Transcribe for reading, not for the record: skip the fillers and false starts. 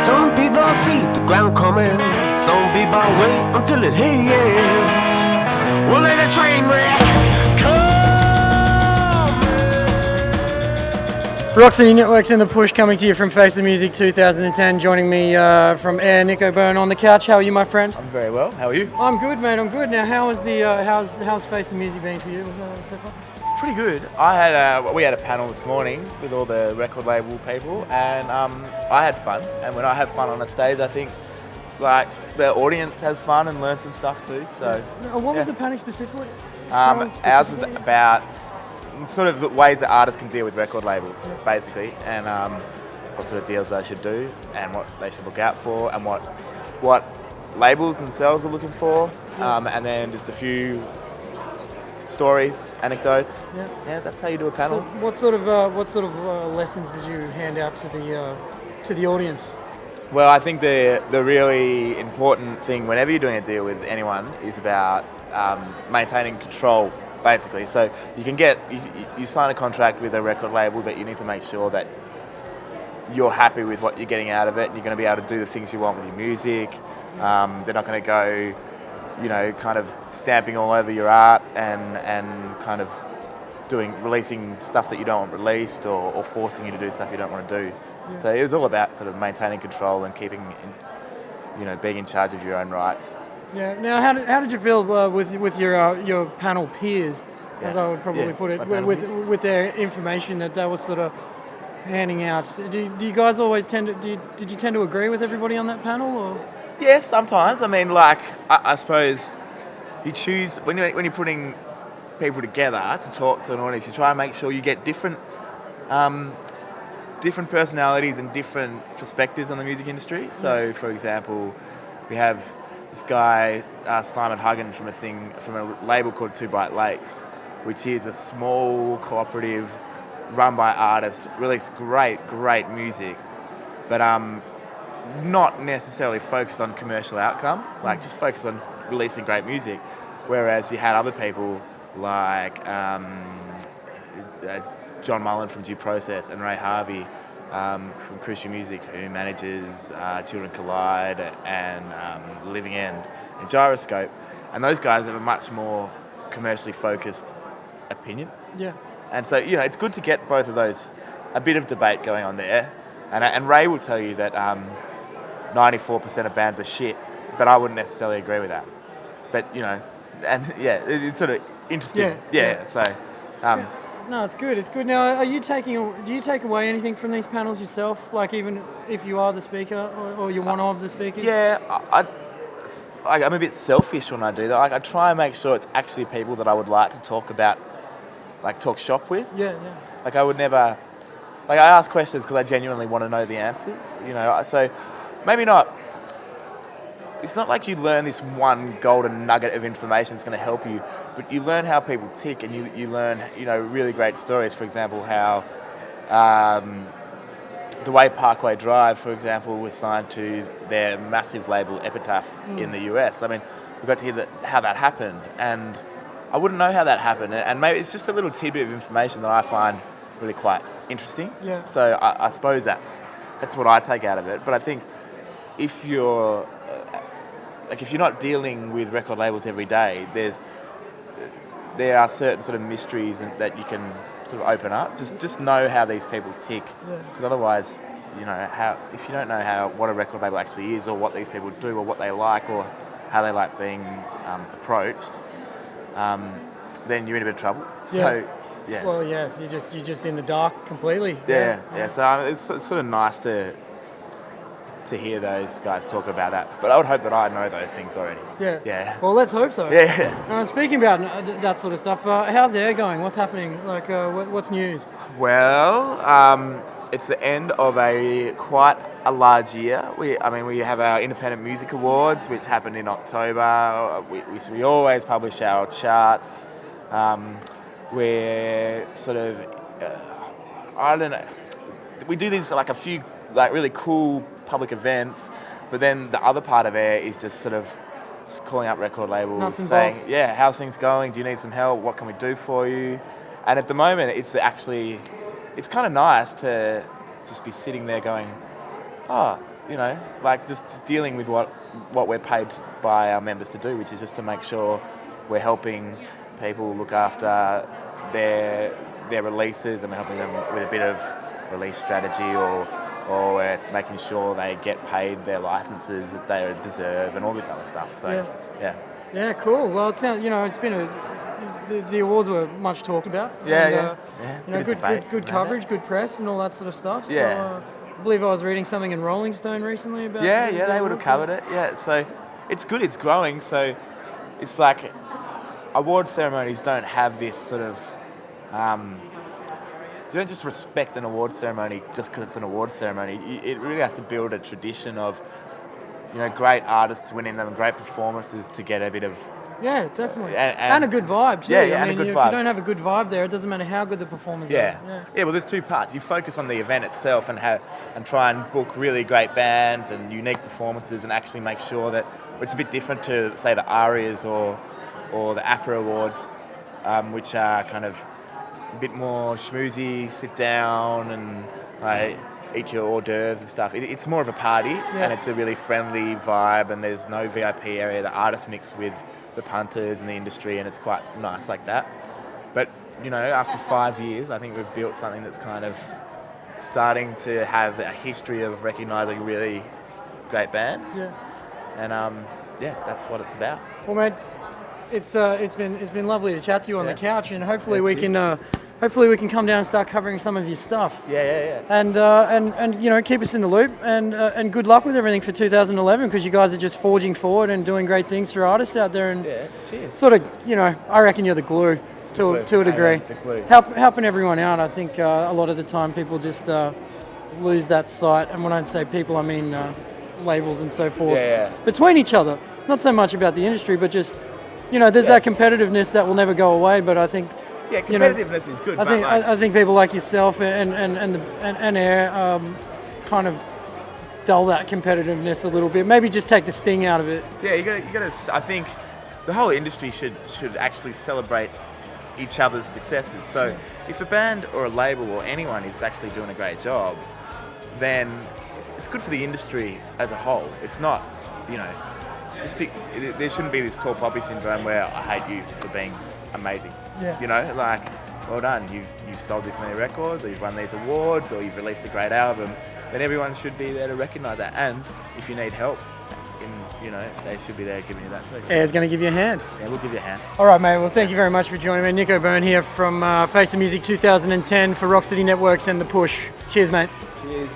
Some people see the ground coming, some people wait until it hits. Well, there's a train wreck coming. Roxy Networks in the Push, coming to you from Face the Music 2010. Joining me from Air, Nico Byrne on the couch. How are you, my friend? I'm very well. How are you? I'm good, mate. I'm good. Now, how is the how's Face the Music been for you so far? It's pretty good. We had a panel this morning with all the record label people, and I had fun. And when I have fun on a stage, I think like the audience has fun and learns some stuff too. So, what was the panel specifically? Ours was about sort of the ways that artists can deal with record labels, basically, and what sort of deals they should do, and what they should look out for, and what labels themselves are looking for, and then just a few stories, anecdotes. Yeah, that's how you do a panel. So what sort of lessons did you hand out to the audience? Well, I think the really important thing whenever you're doing a deal with anyone is about maintaining control, basically. So you sign a contract with a record label, but you need to make sure that you're happy with what you're getting out of it, and you're going to be able to do the things you want with your music. They're not going to go, kind of stamping all over your art and kind of releasing stuff that you don't want released, or forcing you to do stuff you don't want to do. Yeah. So it was all about sort of maintaining control and being in charge of your own rights. Yeah. Now, how did you feel with your panel peers, as I would probably put it, with their information that they were sort of handing out? Do you guys always did you tend to agree with everybody on that panel, or? Yes, sometimes. I mean, I suppose you choose when you're putting people together to talk to an audience, you try and make sure you get different personalities and different perspectives on the music industry. So, for example, we have this guy, Simon Huggins, from a label called Two Bright Lakes, which is a small cooperative run by artists, release great music, but not necessarily focused on commercial outcome, just focused on releasing great music. Whereas you had other people like John Mullen from Due Process and Ray Harvey from Christian Music, who manages Children Collide and Living End and Gyroscope, and those guys have a much more commercially focused opinion. Yeah. And so it's good to get both of those, a bit of debate going on there, and Ray will tell you that 94% of bands are shit, but I wouldn't necessarily agree with that. But it's sort of interesting. Yeah. So. No, it's good. It's good. Now, do you take away anything from these panels yourself? Like, even if you are the speaker or you're one of the speakers? Yeah, I'm a bit selfish when I do that. I try and make sure it's actually people that I would like to talk about, talk shop with. Yeah. I would never. I ask questions because I genuinely want to know the answers. So maybe not. It's not like you learn this one golden nugget of information that's going to help you, but you learn how people tick, and you learn, really great stories. For example, how the way Parkway Drive, for example, was signed to their massive label Epitaph in the US. I mean, we got to hear how that happened, and I wouldn't know how that happened, and maybe it's just a little tidbit of information that I find really quite interesting. Yeah. So I suppose that's what I take out of it. But I think if you're not dealing with record labels every day, there are certain sort of mysteries that you can sort of open up. Just know how these people tick, because otherwise, if you don't know what a record label actually is, or what these people do, or what they like, or how they like being approached, then you're in a bit of trouble. So, yeah. Well, yeah, you're just in the dark completely. Yeah. So it's sort of nice to hear those guys talk about that. But I would hope that I know those things already. Yeah. Well, let's hope so. Yeah. Speaking about that sort of stuff, how's Air going? What's happening? What's news? Well, it's the end of quite a large year. We have our Independent Music Awards, which happened in October. We always publish our charts. We're sort of, I don't know, we do these a few really cool public events, but then the other part of Air is just sort of calling up record labels, saying, how's things going? Do you need some help? What can we do for you? And at the moment, it's kind of nice to just be sitting there going, you know, like just dealing with what we're paid by our members to do, which is just to make sure we're helping people look after their releases, and we're helping them with a bit of release strategy, or we're making sure they get paid their licenses that they deserve, and all this other stuff. So yeah, cool. Well, it sounds, you know, it's been the awards were much talked about. You know, good coverage, good press, and all that sort of stuff. So, Yeah. I believe I was reading something in Rolling Stone recently about. Yeah, they would have covered it. Yeah, so it's good. It's growing. So it's like award ceremonies don't have this sort of. You don't just respect an award ceremony just because it's an award ceremony. It really has to build a tradition of, you know, great artists winning them, great performances to get a bit of. Yeah, definitely. And a good vibe too. Yeah, I and mean, a good if vibe. you don't have a good vibe there, it doesn't matter how good the performers are. Yeah, well, there's two parts. You focus on the event itself and try and book really great bands and unique performances, and actually make sure that it's a bit different to, say, the ARIAs or the APRA Awards, which are kind of a bit more schmoozy, sit down and eat your hors d'oeuvres and stuff. It's more of a party, and it's a really friendly vibe, and there's no VIP area. The artists mix with the punters and the industry, and it's quite nice like that. But, you know, after 5 years, I think we've built something that's kind of starting to have a history of recognising really great bands. Yeah. And that's what it's about. Well, mate, it's been lovely to chat to you on the couch, and hopefully we can come down and start covering some of your stuff. Yeah. And you know, keep us in the loop, and good luck with everything for 2011, because you guys are just forging forward and doing great things for artists out there. And cheers. Sort of, you know, I reckon you're the glue to a degree. The glue. Helping everyone out. I think a lot of the time people just lose that sight, and when I say people, I mean labels and so forth. Between each other, not so much about the industry, but just, you know, there's that competitiveness that will never go away. But I think. Yeah, competitiveness is good. I think people like yourself and Air kind of dull that competitiveness a little bit. Maybe just take the sting out of it. Yeah, you got. I think the whole industry should actually celebrate each other's successes. So if a band or a label or anyone is actually doing a great job, then it's good for the industry as a whole. It's not, you know, there shouldn't be this tall poppy syndrome where I hate you for being amazing. Yeah. You know, like, well done, you've sold this many records, or you've won these awards, or you've released a great album, then everyone should be there to recognise that. And if you need help, you know, they should be there giving you that too. Air's going to give you a hand. Yeah, we'll give you a hand. All right, mate. Well, thank you very much for joining me. Nico Byrne here from Face of Music 2010 for Rock City Networks and The Push. Cheers, mate. Cheers.